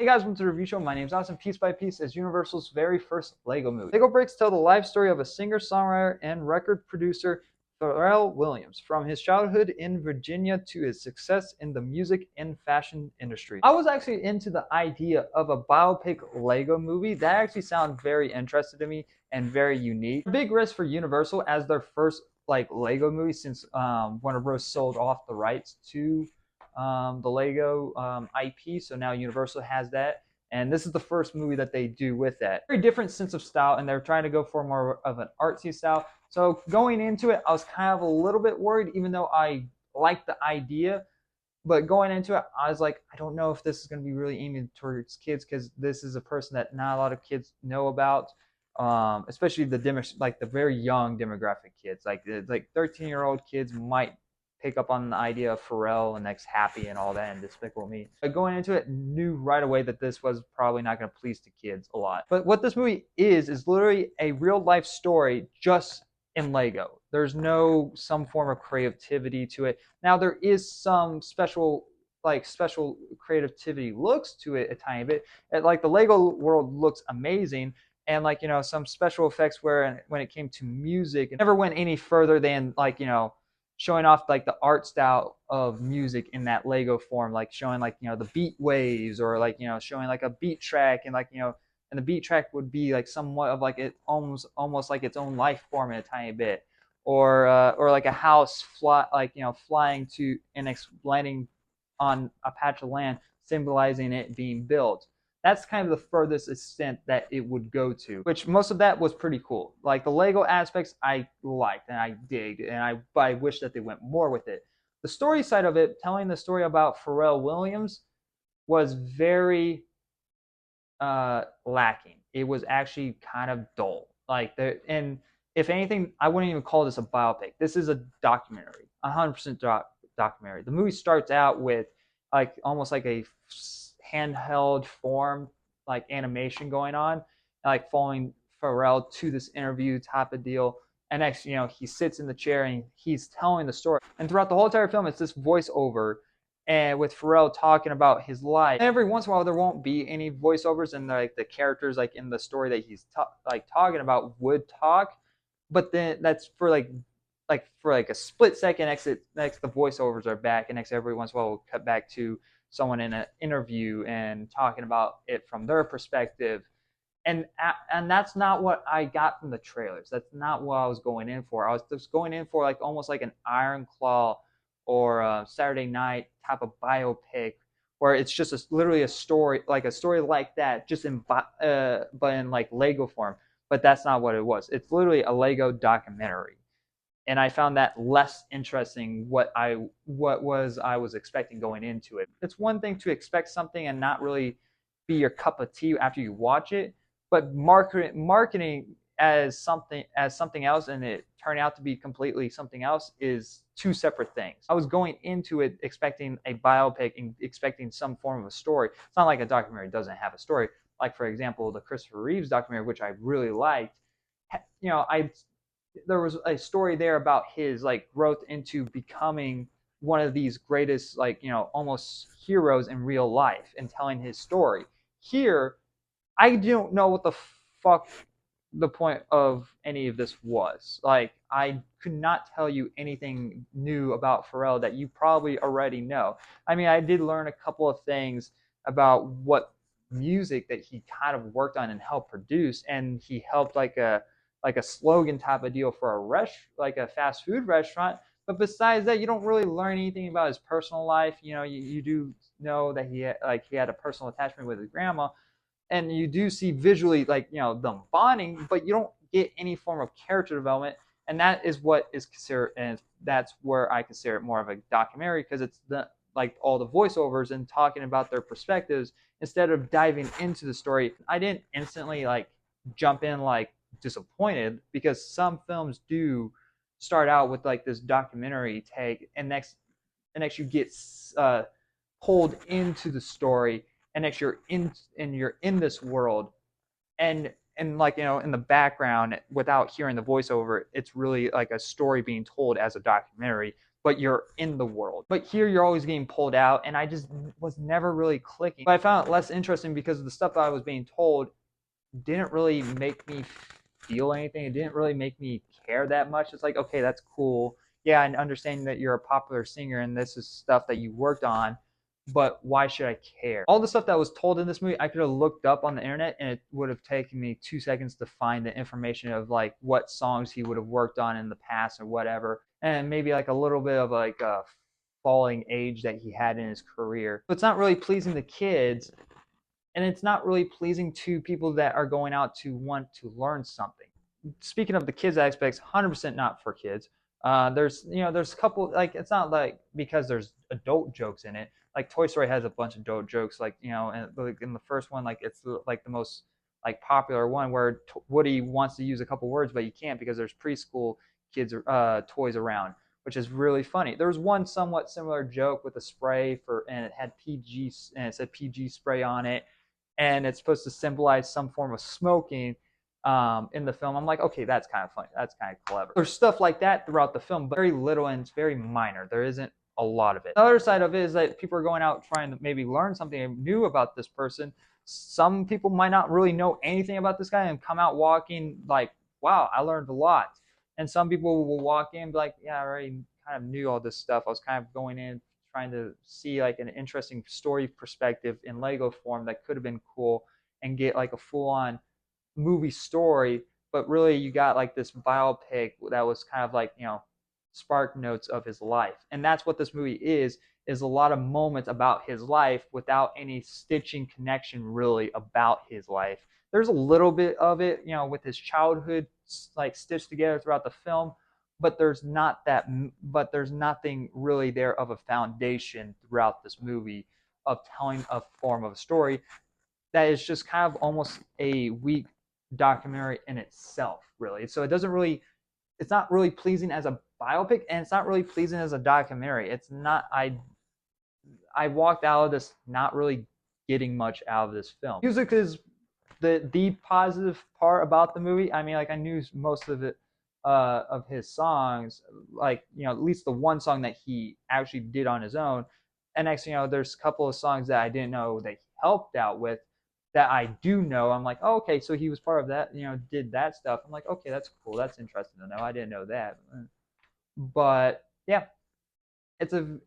Hey guys, welcome to the review show. My name is Austin. Piece by Piece is Universal's very first Lego movie. Lego bricks tell the life story of a singer-songwriter and record producer, Pharrell Williams, from his childhood in Virginia to his success in the music and fashion industry. I was actually into the idea of a biopic Lego movie. That actually sounds very interesting to me and very unique. A big risk for Universal as their first Lego movie since Warner Bros. Sold off the rights to the Lego IP. So now Universal has that. And this is the first movie that they do with that. Very different sense of style, and they're trying to go for more of an artsy style. So going into it, I was kind of a little bit worried, even though I liked the idea. But going into it, I was like, I don't know if this is going to be really aimed towards kids because this is a person that not a lot of kids know about, especially the the very young demographic kids, like 13-year-old kids might pick up on the idea of Pharrell and X Happy and all that and Despicable Me. But going into it, knew right away that this was probably not going to please the kids a lot. But what this movie is literally a real life story just in Lego. There's no some form of creativity to it. Now there is some special creativity looks to it a tiny bit. Like the Lego world looks amazing, and some special effects where when it came to music, it never went any further than showing off the art style of music in that Lego form, like showing the beat waves, or showing a beat track, and and the beat track would be somewhat of it almost like its own life form in a tiny bit, or like a house flying to and landing on a patch of land, symbolizing it being built. That's kind of the furthest extent that it would go to, which most of that was pretty cool. Like the Lego aspects I liked and I digged, and I wish that they went more with it. The story side of it, telling the story about Pharrell Williams, was very lacking. It was actually kind of dull. And if anything, I wouldn't even call this a biopic. This is a documentary, 100% documentary. The movie starts out with almost like a handheld form animation going on, following Pharrell to this interview type of deal. And next, he sits in the chair and he's telling the story. And throughout the whole entire film, it's this voiceover, and with Pharrell talking about his life. And every once in a while, there won't be any voiceovers, and the characters in the story that he's talking about would talk, but then that's for for a split second. Next the voiceovers are back, and next every once in a while we'll cut back to someone in an interview and talking about it from their perspective. And that's not what I got from the trailers. That's not what I was going in for. I was just going in for almost like an Iron Claw or a Saturday Night type of biopic, where it's just literally a story like that, just but in Lego form. But that's not what it was. It's literally a Lego documentary, and I found that less interesting what I was expecting going into it. It's one thing to expect something and not really be your cup of tea after you watch it, but marketing as something else and it turned out to be completely something else is two separate things. I was going into it expecting a biopic and expecting some form of a story. It's not like a documentary doesn't have a story. Like, for example, the Christopher Reeves documentary, which I really liked. I there was a story there about his growth into becoming one of these greatest almost heroes in real life and telling his story. Here, I don't know what the fuck the point of any of this was. I could not tell you anything new about Pharrell that you probably already know. I mean, I did learn a couple of things about what music that he kind of worked on and helped produce, and he helped like a slogan type of deal for a fast food restaurant. But besides that, you don't really learn anything about his personal life. You do know that he had a personal attachment with his grandma, and you do see visually them bonding, but you don't get any form of character development. And that is what is considered, and that's where I consider it more of a documentary, because it's all the voiceovers and talking about their perspectives instead of diving into the story. I didn't instantly jump in disappointed, because some films do start out with this documentary take, and next you get pulled into the story, and next you're in this world, and in the background, without hearing the voiceover, it's really like a story being told as a documentary. but you're in the world. But here you're always getting pulled out, and I just was never really clicking. But I found it less interesting because the stuff that I was being told didn't really make me feel anything. It didn't really make me care that much. It's like, okay, that's cool. Yeah, and understanding that you're a popular singer and this is stuff that you worked on, but why should I care? All the stuff that was told in this movie, I could have looked up on the internet and it would have taken me 2 seconds to find the information of like what songs he would have worked on in the past or whatever, and maybe like a little bit of like a falling age that he had in his career. But it's not really pleasing the kids, and it's not really pleasing to people that are going out to want to learn something. Speaking of the kids aspects, 100% not for kids. There's a couple, like, it's not like because there's adult jokes in it. Like Toy Story has a bunch of adult jokes, like, and like in the first one, like it's like the most like popular one where Woody wants to use a couple words but you can't because there's preschool kids toys around, which is really funny. There was one somewhat similar joke with a spray and it had PG and it said PG spray on it, and it's supposed to symbolize some form of smoking in the film. I'm like, okay, that's kind of funny. That's kind of clever. There's stuff like that throughout the film, but very little, and it's very minor. There isn't a lot of it. The other side of it is that people are going out trying to maybe learn something new about this person. Some people might not really know anything about this guy and come out walking like, wow, I learned a lot. And some people will walk in and be like, yeah, I already kind of knew all this stuff. I was kind of going in trying to see like an interesting story perspective in Lego form that could have been cool and get like a full-on movie story, but really you got like this biopic that was kind of like, spark notes of his life. And that's what this movie is a lot of moments about his life without any stitching connection really about his life. There's a little bit of it, with his childhood like stitched together throughout the film, but there's nothing really there of a foundation throughout this movie of telling a form of a story that is just kind of almost a weak documentary in itself, really. So it's not really pleasing as a biopic, and it's not really pleasing as a documentary. It's not. I walked out of this not really getting much out of this film. Music is the positive part about the movie. I mean, like I knew most of it of his songs, like at least the one song that he actually did on his own. And next, there's a couple of songs that I didn't know that he helped out with that I do know. I'm like, oh, okay, so he was part of that, did that stuff. I'm like, okay, that's cool. That's interesting to know. I didn't know that. But yeah, it's a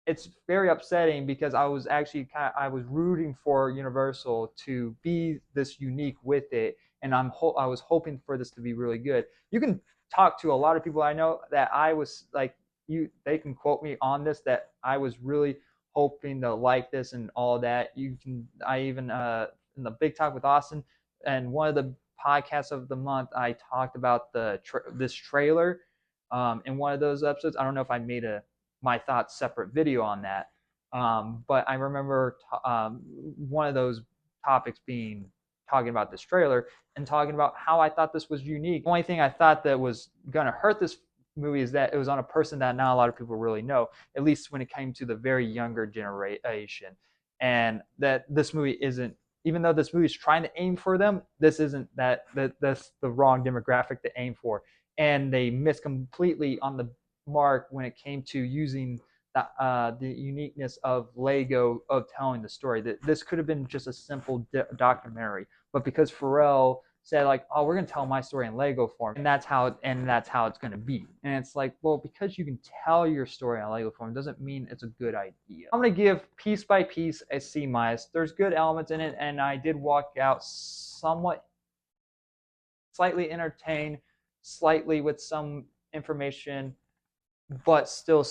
it's very upsetting because I was actually I was rooting for Universal to be this unique with it, and I was hoping for this to be really good. You can talk to a lot of people I know that I was like they can quote me on this that I was really hoping to like this and all that. I even in the Big Talk with Austin and one of the podcasts of the month I talked about this trailer in one of those episodes. I don't know if I made my thoughts separate video on that. But I remember one of those topics being talking about this trailer and talking about how I thought this was unique. The only thing I thought that was going to hurt this movie is that it was on a person that not a lot of people really know, at least when it came to the very younger generation. And that this movie isn't, even though this movie is trying to aim for them, this isn't that's the wrong demographic to aim for. And they missed completely on the mark when it came to using the uniqueness of Lego of telling the story. That this could have been just a simple documentary, but because Pharrell said like, "Oh, we're gonna tell my story in Lego form," and that's how it's gonna be. And it's like, well, because you can tell your story in Lego form doesn't mean it's a good idea. I'm gonna give Piece by Piece a C minus. There's good elements in it, and I did walk out somewhat slightly entertained, slightly with some information, but still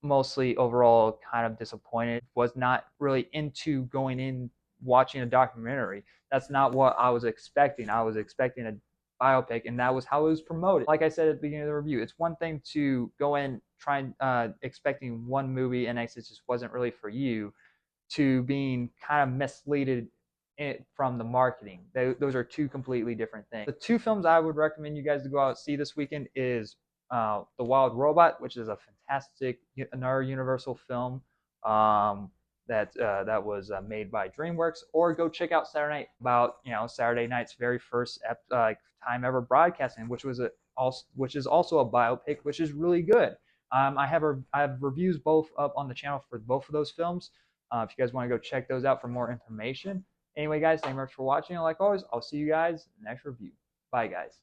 mostly overall kind of disappointed. Was not really into going in watching a documentary. That's not what I was expecting. I was expecting a biopic, and that was how it was promoted. Like I said at the beginning of the review, it's one thing to go in trying expecting one movie and it just wasn't really for you, to being kind of misleaded from the marketing. Those are two completely different things. The two films I would recommend you guys to go out and see this weekend is The Wild Robot, which is a fantastic another Universal film that was made by DreamWorks, or go check out Saturday Night, about Saturday Night's very first time ever broadcasting, which is also a biopic, which is really good. I have reviews both up on the channel for both of those films. If you guys want to go check those out for more information. Anyway, guys, thank you very much for watching. And like always, I'll see you guys in the next review. Bye, guys.